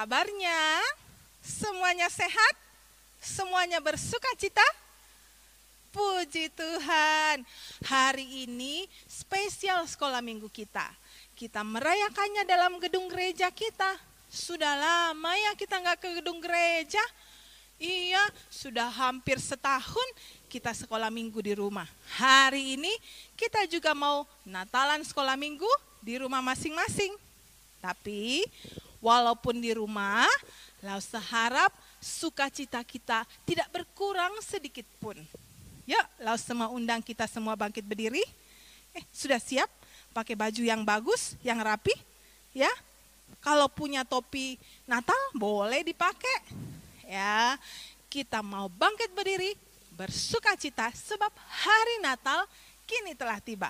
kabarnya? Semuanya sehat? Semuanya bersukacita? Puji Tuhan, hari ini spesial sekolah minggu kita. Kita merayakannya dalam gedung gereja kita. Sudah lama ya kita nggak ke gedung gereja. Iya, sudah hampir setahun kita sekolah minggu di rumah. Hari ini kita juga mau Natalan sekolah minggu di rumah masing-masing. Tapi walaupun di rumah, Lause harap sukacita kita tidak berkurang sedikit pun. Yuk, Lause mau undang kita semua bangkit berdiri. Sudah siap? Pakai baju yang bagus, yang rapi? Ya, kalau punya topi Natal boleh dipakai. Ya, kita mau bangkit berdiri, bersukacita sebab hari Natal kini telah tiba.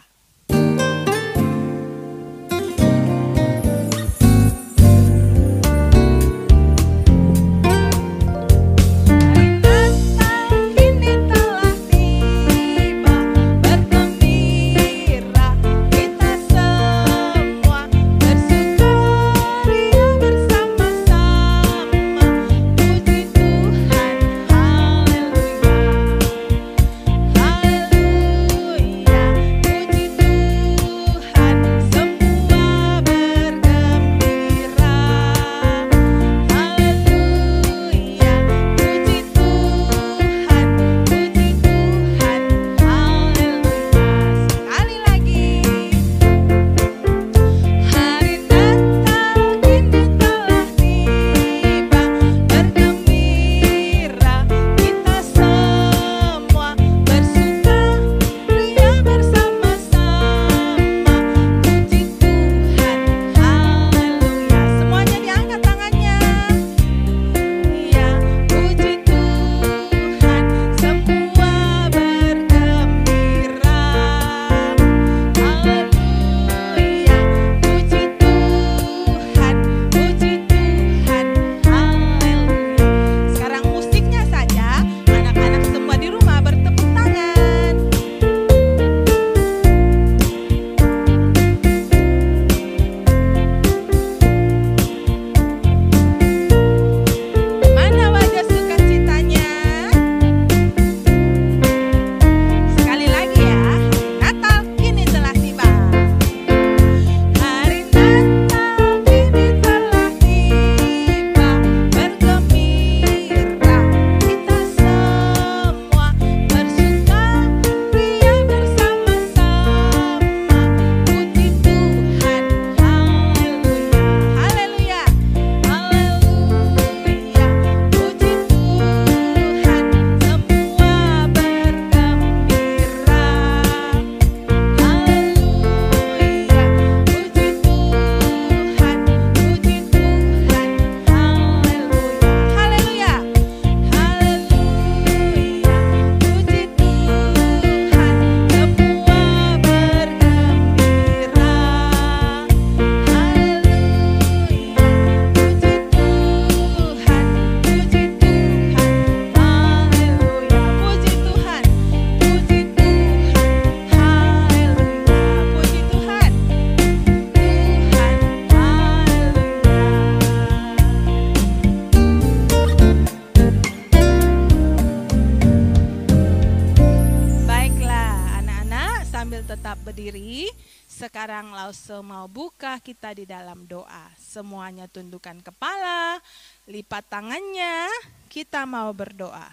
Sekarang Lause mau buka kita di dalam doa. Semuanya tundukkan kepala, lipat tangannya, kita mau berdoa.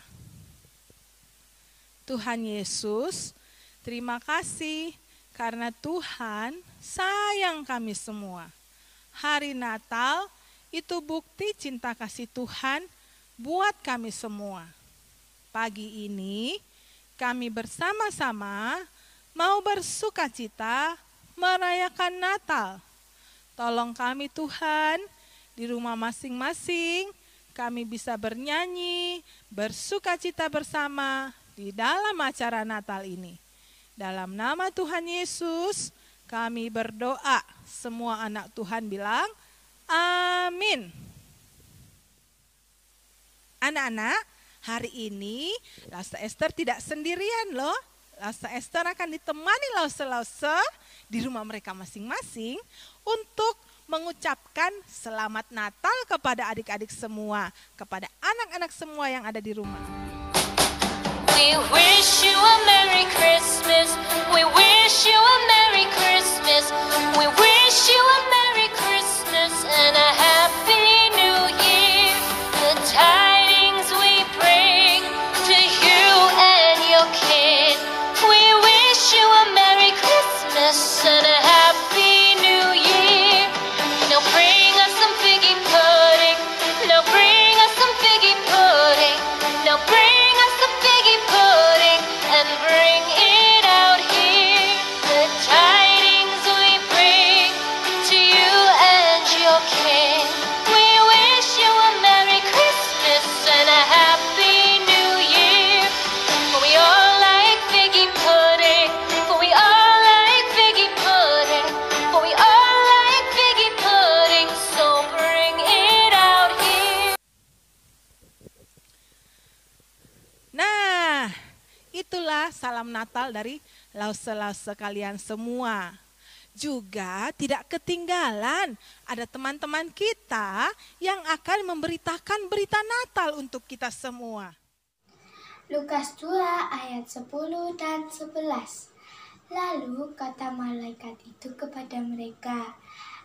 Tuhan Yesus, terima kasih karena Tuhan sayang kami semua. Hari Natal itu bukti cinta kasih Tuhan buat kami semua. Pagi ini kami bersama-sama mau bersukacita merayakan Natal. Tolong kami Tuhan, di rumah masing-masing kami bisa bernyanyi, bersukacita bersama di dalam acara Natal ini. Dalam nama Tuhan Yesus kami berdoa. Semua anak Tuhan bilang amin. Anak-anak, hari ini Lause Esther tidak sendirian loh. Lause Esther akan ditemani Lause-Lause di rumah mereka masing-masing untuk mengucapkan selamat Natal kepada adik-adik semua, kepada anak-anak semua yang ada di rumah. We wish you a Merry Christmas. We wish you a Merry Christmas. We wish you a Merry Christmas and a Happy New Year. The tidings we bring to you and your kid. We wish you a Merry Christmas and a Happy New Year. Now bring us some figgy pudding. Now bring us some figgy pudding. Now bring us some figgy pudding and bring it out here. The tidings we bring to you and your king. We wish you a Merry Christmas and a Happy New Year. For we all like figgy pudding. For we all like figgy pudding. For we all like figgy pudding. So bring it out here. Nah, itulah salam Natal dari lause-lause kalian semua. Juga tidak ketinggalan ada teman-teman kita yang akan memberitakan berita Natal untuk kita semua. Lukas 2 ayat 10 dan 11. Lalu kata malaikat itu kepada mereka,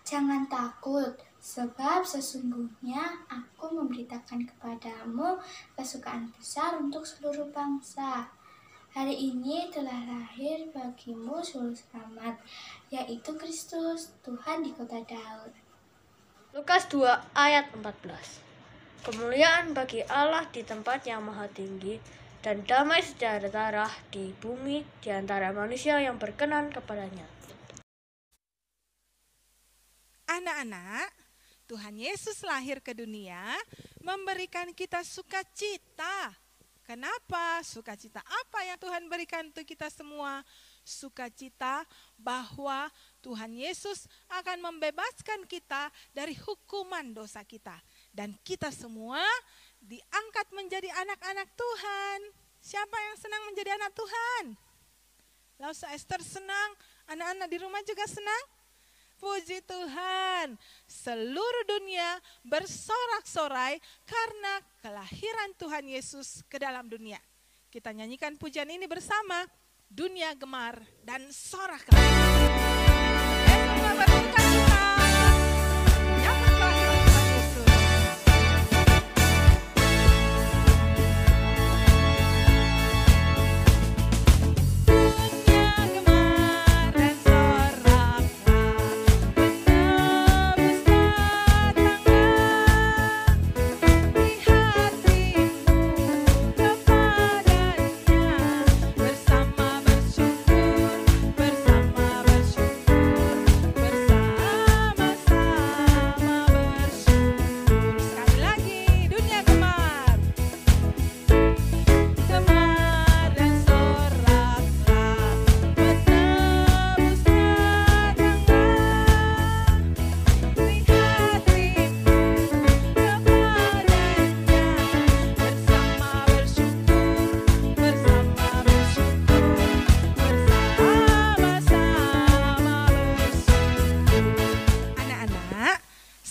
"Jangan takut, sebab sesungguhnya aku memberitakan kepadamu kesukaan besar untuk seluruh bangsa. Hari ini telah lahir bagimu juru selamat, yaitu Kristus, Tuhan di kota Daud." Lukas 2 ayat 14. Kemuliaan bagi Allah di tempat yang maha tinggi dan damai sejahtera di bumi di antara manusia yang berkenan kepadanya. Anak-anak, Tuhan Yesus lahir ke dunia memberikan kita sukacita. Kenapa? Sukacita apa yang Tuhan berikan untuk kita semua? Sukacita bahwa Tuhan Yesus akan membebaskan kita dari hukuman dosa kita. Dan kita semua diangkat menjadi anak-anak Tuhan. Siapa yang senang menjadi anak Tuhan? Lausa Esther senang, anak-anak di rumah juga senang? Puji Tuhan, seluruh dunia bersorak-sorai karena kelahiran Tuhan Yesus ke dalam dunia. Kita nyanyikan pujian ini bersama, dunia gemar dan soraklah. Semua bersuka cita, menyambut kelahiran Tuhan Yesus. Dunia gemar dan soraklah.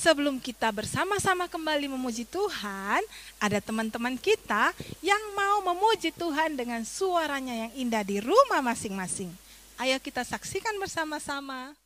Sebelum kita bersama-sama kembali memuji Tuhan, ada teman-teman kita yang mau memuji Tuhan dengan suaranya yang indah di rumah masing-masing. Ayo kita saksikan bersama-sama.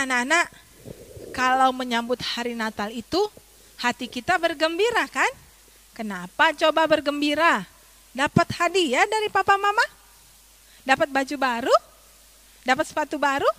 anak-anak, kalau menyambut hari Natal itu hati kita bergembira kan? Kenapa coba bergembira? Dapat hadiah dari papa mama? Dapat baju baru? Dapat sepatu baru?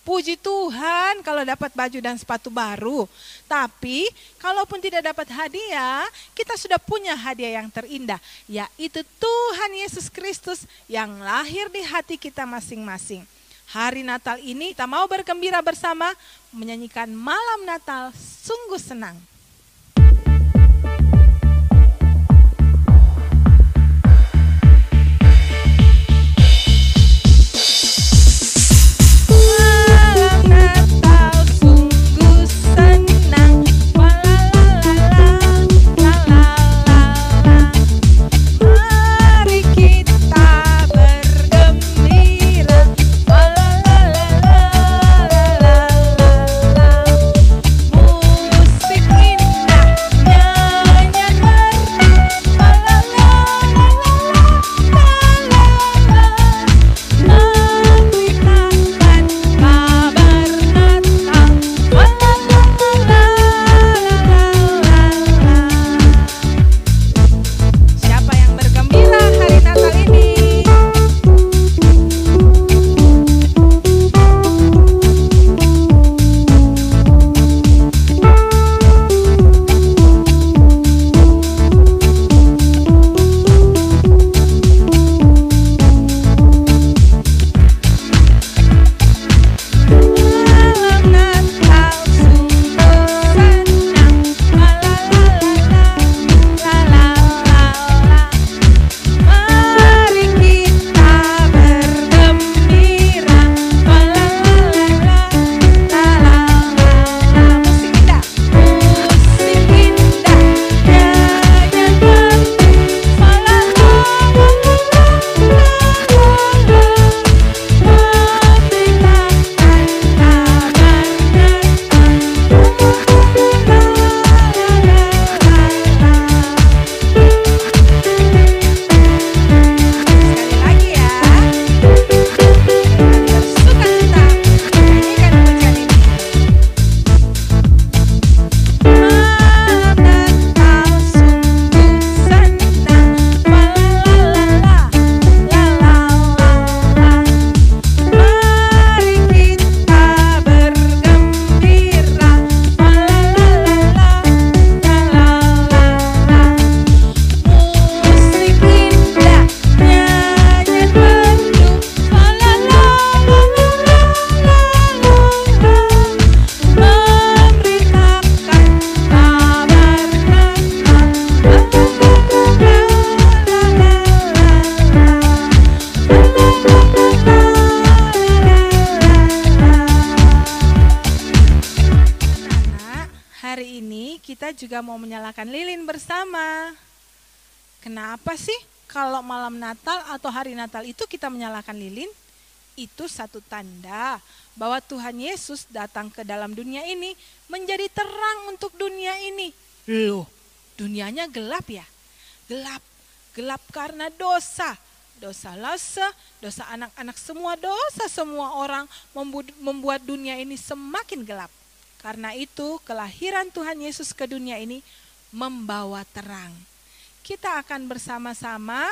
Puji Tuhan kalau dapat baju dan sepatu baru. Tapi kalaupun tidak dapat hadiah, kita sudah punya hadiah yang terindah, yaitu Tuhan Yesus Kristus yang lahir di hati kita masing-masing. Hari Natal ini kita mau bergembira bersama, menyanyikan Malam Natal Sungguh Senang. Juga mau menyalakan lilin bersama. Kenapa sih kalau malam Natal atau hari Natal itu kita menyalakan lilin? Itu satu tanda bahwa Tuhan Yesus datang ke dalam dunia ini menjadi terang untuk dunia ini. Loh, dunianya gelap ya? Gelap karena dosa. Dosa Lase, dosa anak-anak semua, dosa semua orang membuat dunia ini semakin gelap. Karena itu kelahiran Tuhan Yesus ke dunia ini membawa terang. Kita akan bersama-sama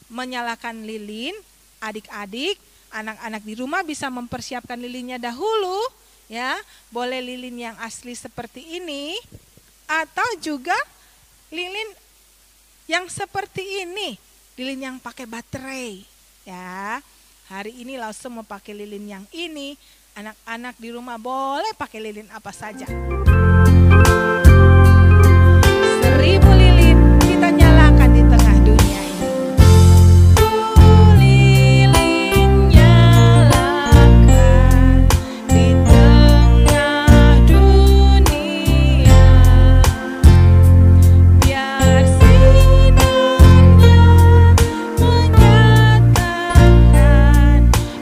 menyalakan lilin. Adik-adik, anak-anak di rumah bisa mempersiapkan lilinnya dahulu, ya. Boleh lilin yang asli seperti ini atau juga lilin yang seperti ini, lilin yang pakai baterai, ya. Hari ini langsung mau pakai lilin yang ini. Anak-anak di rumah boleh pakai lilin apa saja. 1000 lilin kita nyalakan di tengah dunia ini. Lilin nyalakan di tengah dunia, biar sinarnya menyatakan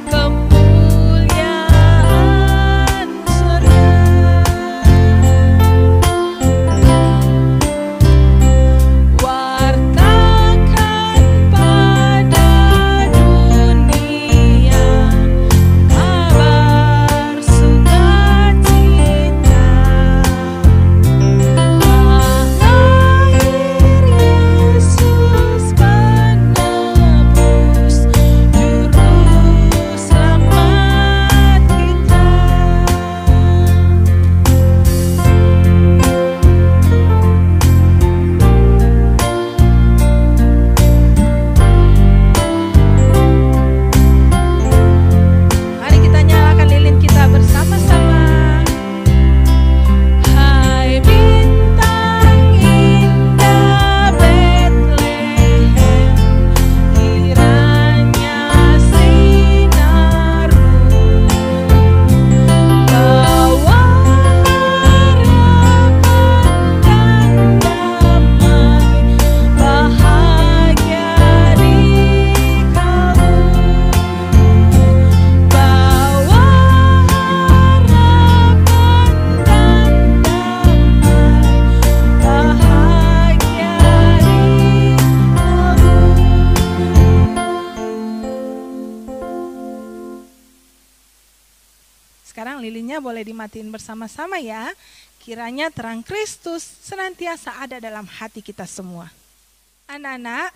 kemuliaan surga. lilinnya boleh dimatiin bersama-sama ya. Kiranya terang Kristus senantiasa ada dalam hati kita semua. Anak-anak,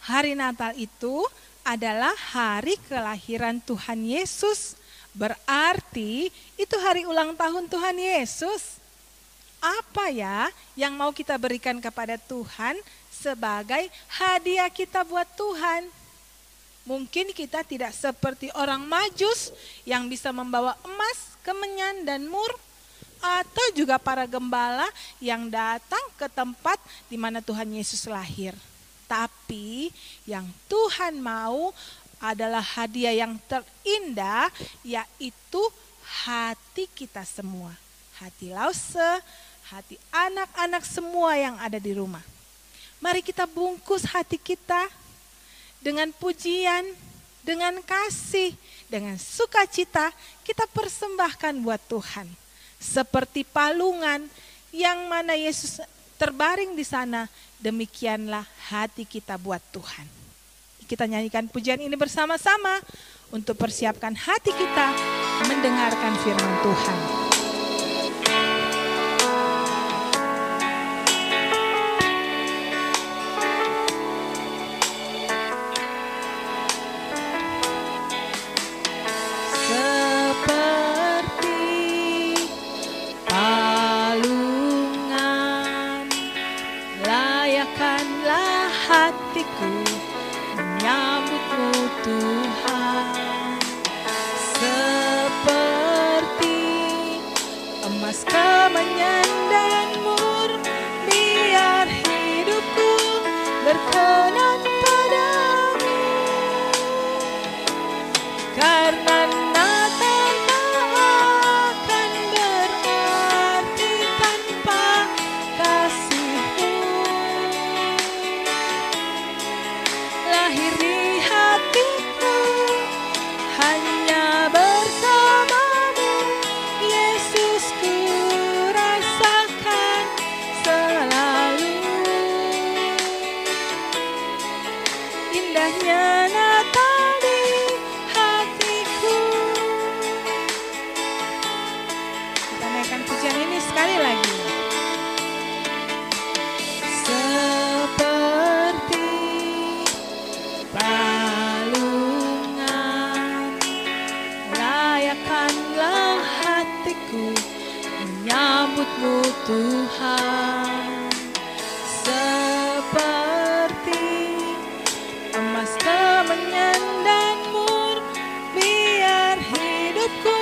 hari Natal itu adalah hari kelahiran Tuhan Yesus. Berarti itu hari ulang tahun Tuhan Yesus. Apa ya yang mau kita berikan kepada Tuhan sebagai hadiah kita buat Tuhan? Mungkin kita tidak seperti orang Majus yang bisa membawa emas, kemenyan, dan mur. Atau juga para gembala yang datang ke tempat di mana Tuhan Yesus lahir. Tapi yang Tuhan mau adalah hadiah yang terindah, yaitu hati kita semua. Hati Lause, hati anak-anak semua yang ada di rumah. Mari kita bungkus hati kita dengan pujian, dengan kasih, dengan sukacita kita persembahkan buat Tuhan. Seperti palungan yang mana Yesus terbaring di sana, demikianlah hati kita buat Tuhan. Kita nyanyikan pujian ini bersama-sama untuk persiapkan hati kita mendengarkan firman Tuhan. Tuhan, seperti emas, kemenyan, dan mur, biar hidupku berkenan padamu. Karena Natal tak akan berarti tanpa kasih-Mu. Lahir di hatiku hanya bersamamu, Yesus, ku rasakan selalu. Indahnya Natal di hatiku. Kita naikkan pujian ini sekali lagi. Seperti palungan, layakkanlah hatiku menyambut-Mu Tuhan. Seperti emas, kemenyan, dan mur, biar hidupku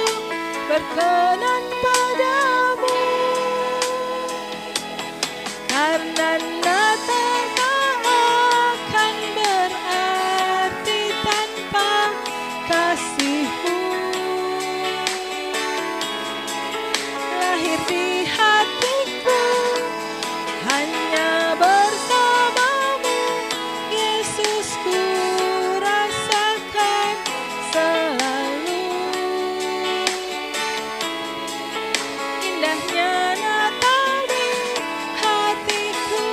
berkenan padamu. Karena Natal tak akan berarti tanpa kasih-Mu. Lahir di hatiku hanya bersamamu, Yesus, ku rasakan selalu. Indahnya Natal di hatiku.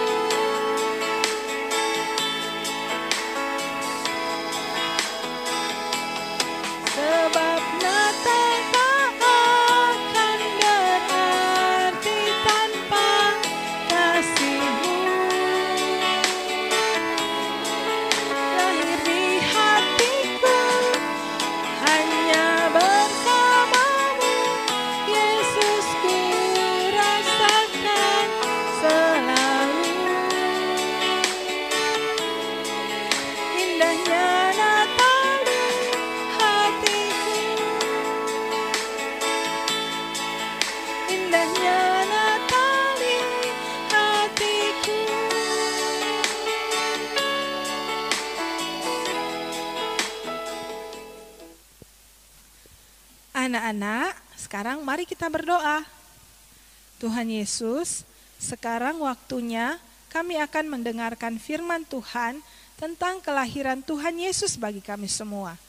Sebab Natal tak akan berarti tanpa kasih-Mu. Lahir di hatiku hanya bersamamu, Yesus, ku rasakan selalu. Indahnya Natal di hatiku. Indahnya Natal di hatiku. Anak-anak, sekarang mari kita berdoa. Tuhan Yesus, sekarang waktunya kami akan mendengarkan firman Tuhan tentang kelahiran Tuhan Yesus bagi kami semua.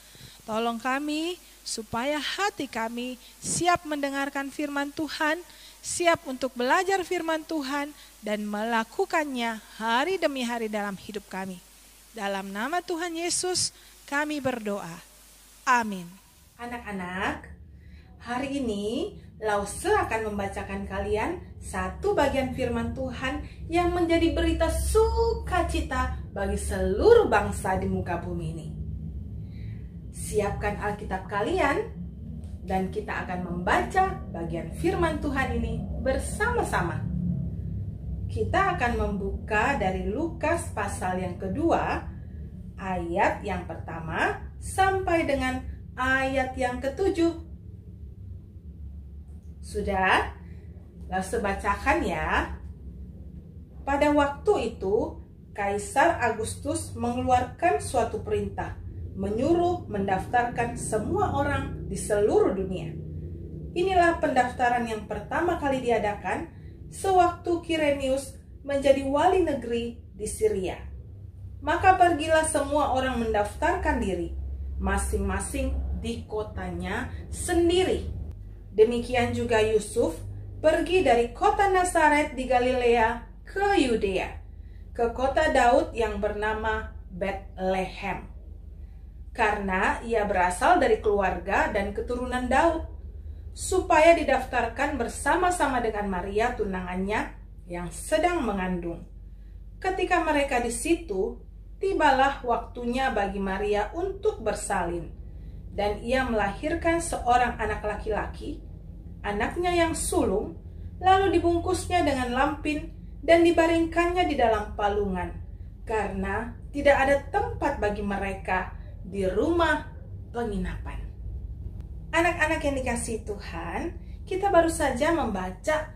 Tolong kami supaya hati kami siap mendengarkan firman Tuhan, siap untuk belajar firman Tuhan dan melakukannya hari demi hari dalam hidup kami. Dalam nama Tuhan Yesus kami berdoa. Amin. Anak-anak, Hari ini, Lause akan membacakan kalian satu bagian firman Tuhan yang menjadi berita sukacita bagi seluruh bangsa di muka bumi ini. Siapkan Alkitab kalian, dan kita akan membaca bagian firman Tuhan ini bersama-sama. Kita akan membuka dari Lukas pasal yang kedua, ayat yang pertama sampai dengan ayat yang ketujuh. Sudah? Langsung bacakan ya. Pada waktu itu, Kaisar Agustus mengeluarkan suatu perintah, menyuruh mendaftarkan semua orang di seluruh dunia. Inilah pendaftaran yang pertama kali diadakan sewaktu Kirenius menjadi wali negeri di Syria. Maka pergilah semua orang mendaftarkan diri, masing-masing di kotanya sendiri. Demikian juga Yusuf pergi dari kota Nazaret di Galilea ke Yudea, ke kota Daud yang bernama Betlehem, karena ia berasal dari keluarga dan keturunan Daud, supaya didaftarkan bersama-sama dengan Maria tunangannya yang sedang mengandung. Ketika mereka di situ, tibalah waktunya bagi Maria untuk bersalin, dan ia melahirkan seorang anak laki-laki, anaknya yang sulung, lalu dibungkusnya dengan lampin dan dibaringkannya di dalam palungan, karena tidak ada tempat bagi mereka di rumah penginapan. Anak-anak yang dikasihi Tuhan, kita baru saja membaca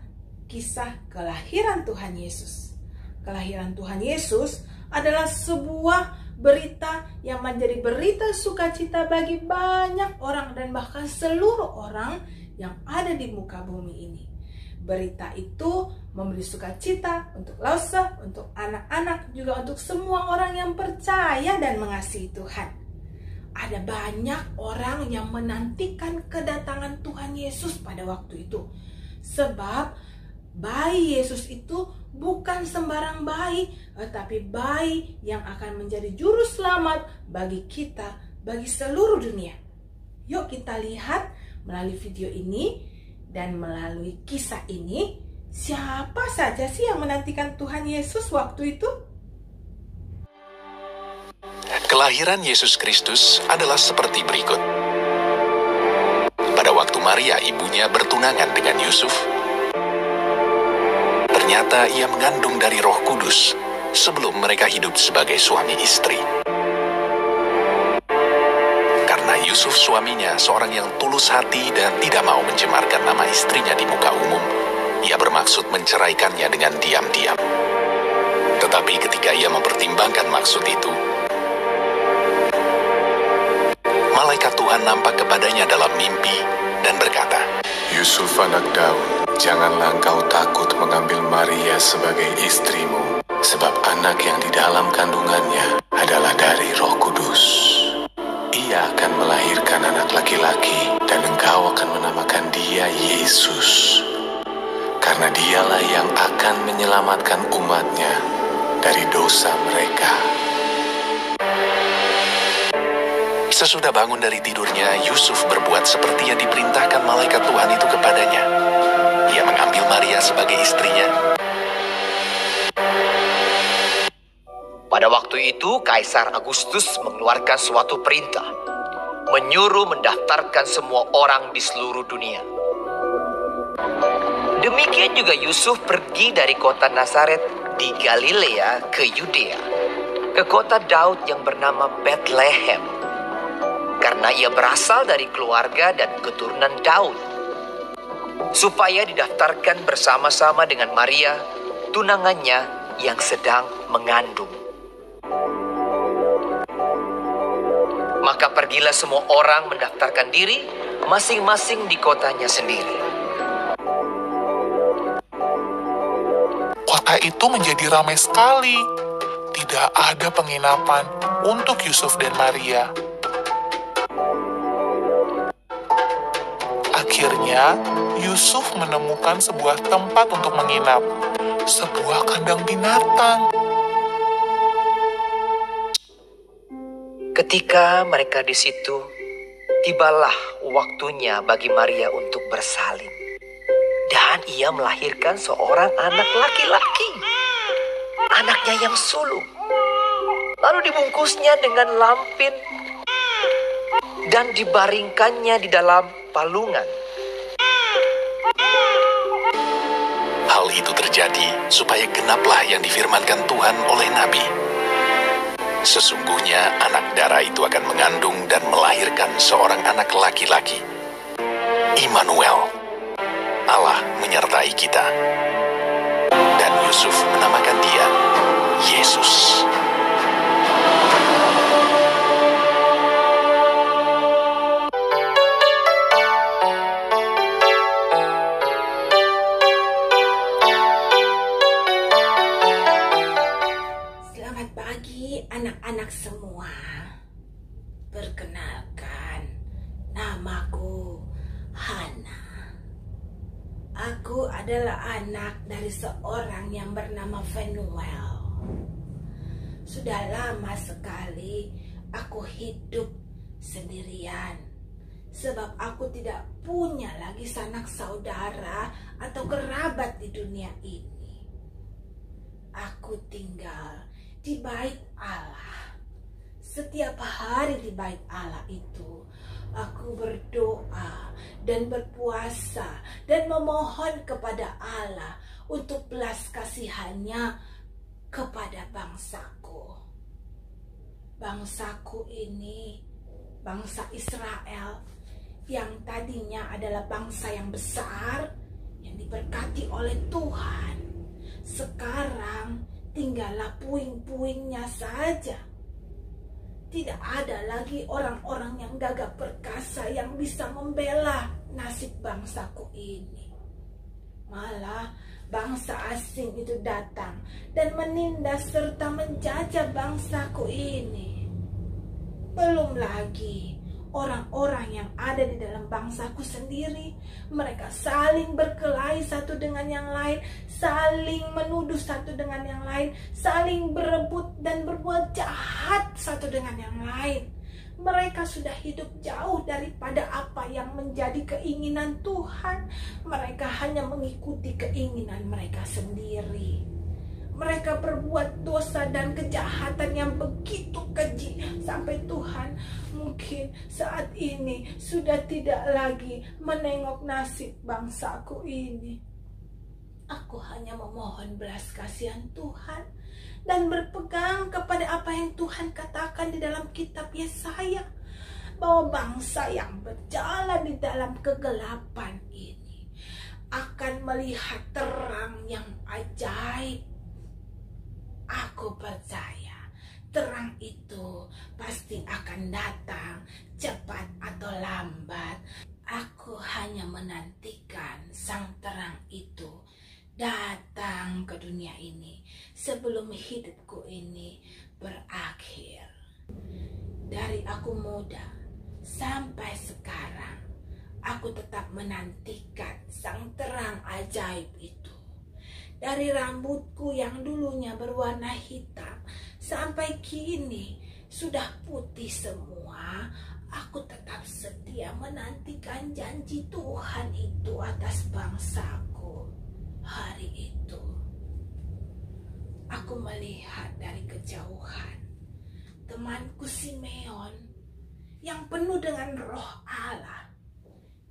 kisah kelahiran Tuhan Yesus. Kelahiran Tuhan Yesus adalah sebuah berita yang menjadi berita sukacita bagi banyak orang dan bahkan seluruh orang yang ada di muka bumi ini. Berita itu memberi sukacita untuk Lause, untuk anak-anak, juga untuk semua orang yang percaya dan mengasihi Tuhan. Ada banyak orang yang menantikan kedatangan Tuhan Yesus pada waktu itu. Sebab bayi Yesus itu bukan sembarang bayi, tetapi bayi yang akan menjadi juru selamat bagi kita, bagi seluruh dunia. Yuk kita lihat melalui video ini dan melalui kisah ini, siapa saja sih yang menantikan Tuhan Yesus waktu itu? Kelahiran Yesus Kristus adalah seperti berikut. Pada waktu Maria ibunya bertunangan dengan Yusuf, ternyata ia mengandung dari Roh Kudus sebelum mereka hidup sebagai suami istri. Karena Yusuf suaminya seorang yang tulus hati dan tidak mau mencemarkan nama istrinya di muka umum, ia bermaksud menceraikannya dengan diam-diam. Tetapi ketika ia mempertimbangkan maksud itu, malaikat Tuhan nampak kepadanya dalam mimpi dan berkata, Yusuf anak Daud, janganlah engkau takut mengambil Maria sebagai istrimu, sebab anak yang di dalam kandungannya adalah dari Roh Kudus. Ia akan melahirkan anak laki-laki, dan engkau akan menamakan dia Yesus, karena dialah yang akan menyelamatkan umatnya dari dosa mereka. Sesudah bangun dari tidurnya, Yusuf berbuat seperti yang diperintahkan malaikat Tuhan itu kepadanya. Ia mengambil Maria sebagai istrinya. Pada waktu itu, Kaisar Agustus mengeluarkan suatu perintah, menyuruh mendaftarkan semua orang di seluruh dunia. Demikian juga Yusuf pergi dari kota Nazaret di Galilea ke Yudea, ke kota Daud yang bernama Betlehem, karena ia berasal dari keluarga dan keturunan Daud, supaya didaftarkan bersama-sama dengan Maria, tunangannya yang sedang mengandung. Maka pergilah semua orang mendaftarkan diri, masing-masing di kotanya sendiri. Kota itu menjadi ramai sekali. Tidak ada penginapan untuk Yusuf dan Maria. Akhirnya, Yusuf menemukan sebuah tempat untuk menginap, sebuah kandang binatang. Ketika mereka di situ, tibalah waktunya bagi Maria untuk bersalin. Dan ia melahirkan seorang anak laki-laki. Anaknya yang sulung. Lalu dibungkusnya dengan lampin dan dibaringkannya di dalam palungan. Hal itu terjadi supaya genaplah yang difirmankan Tuhan oleh Nabi. Sesungguhnya anak darah itu akan mengandung dan melahirkan seorang anak laki-laki. Immanuel, Allah menyertai kita. Dan Yusuf menamakan dia Yesus. Selamat pagi anak-anak semua. Perkenalkan, namaku Hana. Aku adalah anak dari seorang yang bernama Venuel. Sudah lama sekali aku hidup sendirian, sebab aku tidak punya lagi sanak saudara atau kerabat di dunia ini. Aku tinggal di bait Allah. Setiap hari di bait Allah itu, aku berdoa dan berpuasa dan memohon kepada Allah untuk belas kasihannya kepada bangsaku. Bangsaku ini, bangsa Israel, yang tadinya adalah bangsa yang besar, yang diberkati oleh Tuhan, sekarang tinggallah puing-puingnya saja. Tidak ada lagi orang-orang yang gagah perkasa yang bisa membela nasib bangsaku ini. Malah bangsa asing itu datang dan menindas serta menjajah bangsaku ini. Belum lagi orang-orang yang ada di dalam bangsaku sendiri, mereka saling berkelahi satu dengan yang lain, saling menuduh satu dengan yang lain, saling berebut dan berbuat jahat satu dengan yang lain. Mereka sudah hidup jauh daripada apa yang menjadi keinginan Tuhan. Mereka hanya mengikuti keinginan mereka sendiri. Mereka berbuat dosa dan kejahatan yang begitu keji sampai Tuhan mungkin saat ini sudah tidak lagi menengok nasib bangsaku ini. Aku hanya memohon belas kasihan Tuhan dan berpegang kepada apa yang Tuhan katakan di dalam kitab Yesaya, bahwa bangsa yang berjalan di dalam kegelapan ini akan melihat terang yang ajaib. Aku percaya terang itu pasti akan datang, cepat atau lambat. Aku hanya menantikan sang terang itu datang ke dunia ini sebelum hidupku ini berakhir. Dari aku muda sampai sekarang, aku tetap menantikan sang terang ajaib itu. Dari rambutku yang dulunya berwarna hitam sampai kini sudah putih semua, aku tetap setia menantikan janji Tuhan itu atas bangsaku. Hari itu, aku melihat dari kejauhan temanku Simeon yang penuh dengan roh Allah.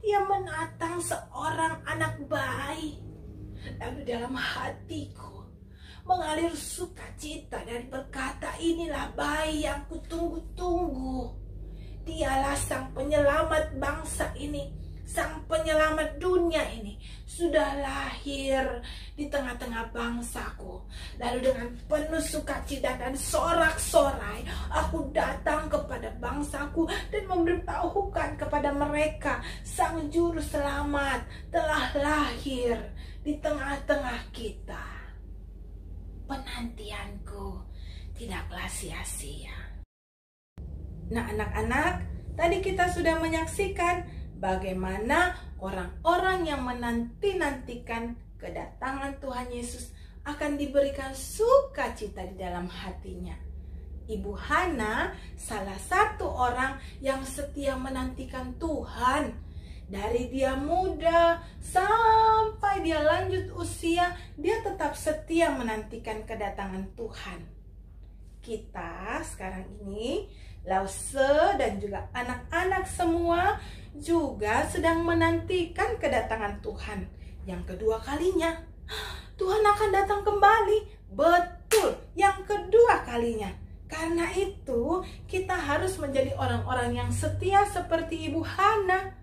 Dia menatang seorang anak bayi. Lalu dalam hatiku mengalir sukacita dan berkata, inilah bayi yang kutunggu-tunggu. Dialah sang penyelamat bangsa ini, sang penyelamat dunia ini, sudah lahir di tengah-tengah bangsaku. Lalu dengan penuh sukacita dan sorak-sorai, aku datang kepada bangsaku dan memberitahukan kepada mereka, sang juru selamat telah lahir di tengah-tengah kita. Penantianku tidaklah sia-sia. Nah, anak-anak, tadi kita sudah menyaksikan bagaimana orang-orang yang menanti-nantikan kedatangan Tuhan Yesus akan diberikan sukacita di dalam hatinya. Ibu Hana salah satu orang yang setia menantikan Tuhan. Dari dia muda sampai dia lanjut usia, dia tetap setia menantikan kedatangan Tuhan. Kita sekarang ini, Lause dan juga anak-anak semua juga sedang menantikan kedatangan Tuhan. Yang kedua kalinya, Tuhan akan datang kembali. Betul, yang kedua kalinya. Karena itu, kita harus menjadi orang-orang yang setia seperti Ibu Hana,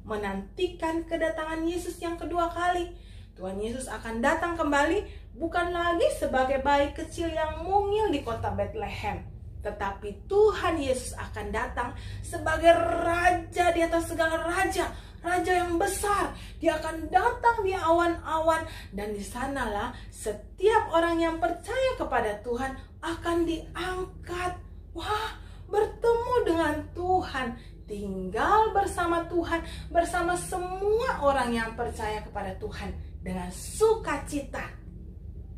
menantikan kedatangan Yesus yang kedua kali. Tuhan Yesus akan datang kembali, bukan lagi sebagai bayi kecil yang mungil di kota Bethlehem, tetapi Tuhan Yesus akan datang sebagai raja di atas segala raja, raja yang besar. Dia akan datang di awan-awan, dan di sanalah setiap orang yang percaya kepada Tuhan akan diangkat. Wah, bertemu dengan Tuhan, tinggal bersama Tuhan, bersama semua orang yang percaya kepada Tuhan dengan sukacita.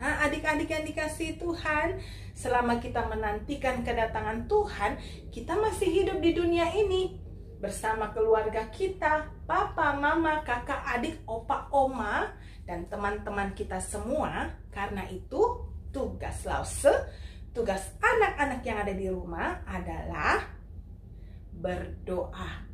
Nah, adik-adik yang dikasihi Tuhan, selama kita menantikan kedatangan Tuhan, kita masih hidup di dunia ini bersama keluarga kita, papa, mama, kakak, adik, opa, oma, dan teman-teman kita semua. Karena itu, tugas Lause, tugas anak-anak yang ada di rumah adalah berdoa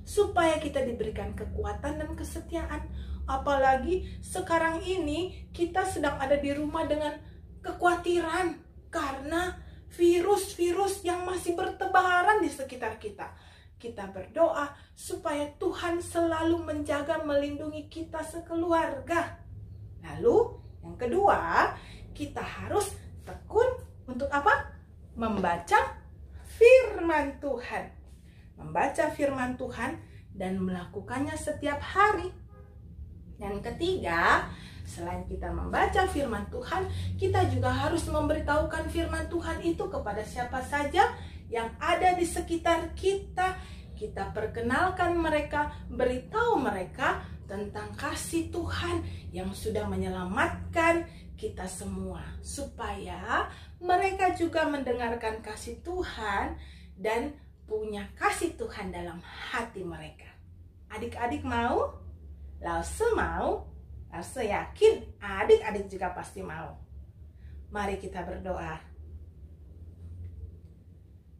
supaya kita diberikan kekuatan dan kesetiaan. Apalagi sekarang ini kita sedang ada di rumah dengan kekhawatiran karena virus-virus yang masih bertebaran di sekitar kita. Kita berdoa supaya Tuhan selalu menjaga, melindungi kita sekeluarga. Lalu yang kedua, kita harus tekun untuk apa? Membaca firman Tuhan. Membaca firman Tuhan dan melakukannya setiap hari. Yang ketiga, selain kita membaca firman Tuhan, kita juga harus memberitahukan firman Tuhan itu kepada siapa saja yang ada di sekitar kita. Kita perkenalkan mereka, beritahu mereka tentang kasih Tuhan yang sudah menyelamatkan kita semua, supaya mereka juga mendengarkan kasih Tuhan dan punya kasih Tuhan dalam hati mereka. Adik-adik mau? Lause mau? Lause yakin adik-adik juga pasti mau. Mari kita berdoa.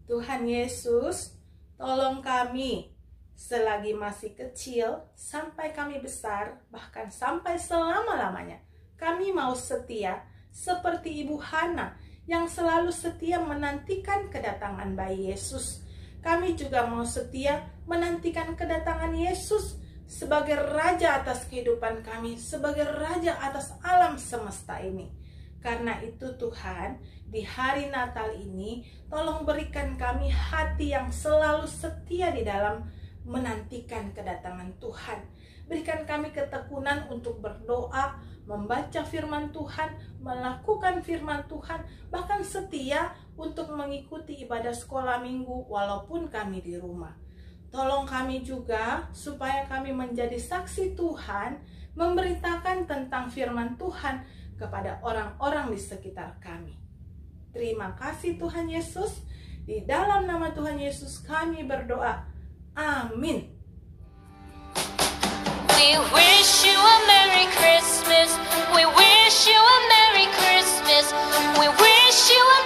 Tuhan Yesus, tolong kami selagi masih kecil sampai kami besar, bahkan sampai selama-lamanya. Kami mau setia seperti Ibu Hana yang selalu setia menantikan kedatangan bayi Yesus. Kami juga mau setia menantikan kedatangan Yesus sebagai raja atas kehidupan kami, sebagai raja atas alam semesta ini. Karena itu Tuhan, di hari Natal ini, tolong berikan kami hati yang selalu setia di dalam menantikan kedatangan Tuhan. Berikan kami ketekunan untuk berdoa, membaca firman Tuhan, melakukan firman Tuhan, bahkan setia untuk mengikuti ibadah sekolah minggu walaupun kami di rumah. Tolong kami juga supaya kami menjadi saksi Tuhan, memberitakan tentang firman Tuhan kepada orang-orang di sekitar kami. Terima kasih Tuhan Yesus. Di dalam nama Tuhan Yesus kami berdoa. Amin. We wish you a Merry Christmas. We wish you a Merry Christmas. We wish you a